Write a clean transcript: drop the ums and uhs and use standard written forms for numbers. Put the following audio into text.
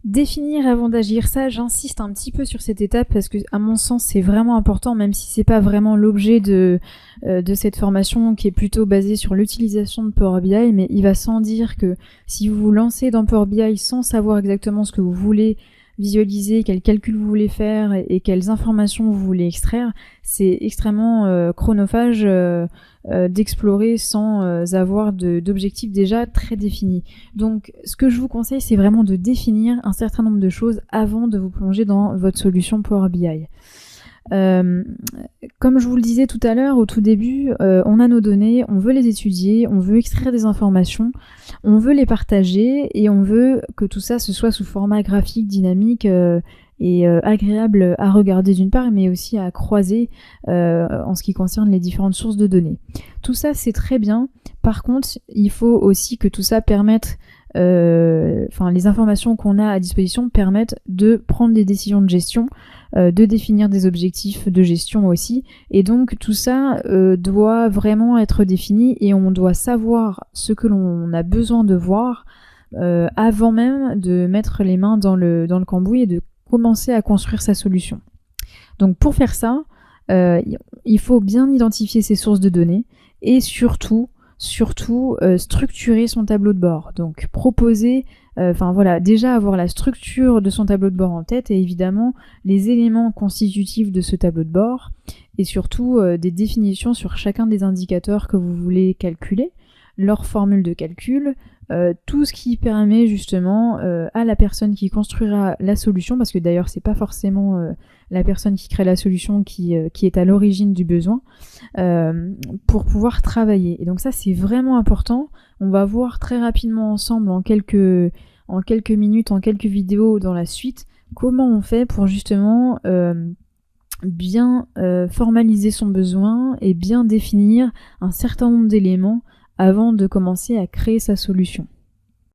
Définir avant d'agir, ça j'insiste un petit peu sur cette étape parce que à mon sens c'est vraiment important, même si c'est pas vraiment l'objet de cette formation qui est plutôt basée sur l'utilisation de Power BI, mais il va sans dire que si vous vous lancez dans Power BI sans savoir exactement ce que vous voulez visualiser, quels calculs vous voulez faire et quelles informations vous voulez extraire, c'est extrêmement chronophage d'explorer sans avoir d'objectifs déjà très définis. Donc ce que je vous conseille, c'est vraiment de définir un certain nombre de choses avant de vous plonger dans votre solution Power BI. Comme je vous le disais tout à l'heure, au tout début, on a nos données, on veut les étudier, on veut extraire des informations, on veut les partager et on veut que tout ça se soit sous format graphique, dynamique et agréable à regarder d'une part, mais aussi à croiser en ce qui concerne les différentes sources de données. Tout ça, c'est très bien. Par contre, il faut aussi que tout ça permette les informations qu'on a à disposition permettent de prendre des décisions de gestion, de définir des objectifs de gestion aussi, et donc tout ça doit vraiment être défini et on doit savoir ce que l'on a besoin de voir avant même de mettre les mains dans le cambouis et de commencer à construire sa solution. Donc pour faire ça, il faut bien identifier ses sources de données et surtout structurer son tableau de bord. Donc proposer, déjà avoir la structure de son tableau de bord en tête et évidemment les éléments constitutifs de ce tableau de bord et surtout des définitions sur chacun des indicateurs que vous voulez calculer, leur formule de calcul, tout ce qui permet justement à la personne qui construira la solution, parce que d'ailleurs c'est pas forcément la personne qui crée la solution qui est à l'origine du besoin, pour pouvoir travailler. Et donc ça c'est vraiment important. On va voir très rapidement ensemble en quelques minutes, en quelques vidéos dans la suite, comment on fait pour justement bien formaliser son besoin et bien définir un certain nombre d'éléments avant de commencer à créer sa solution.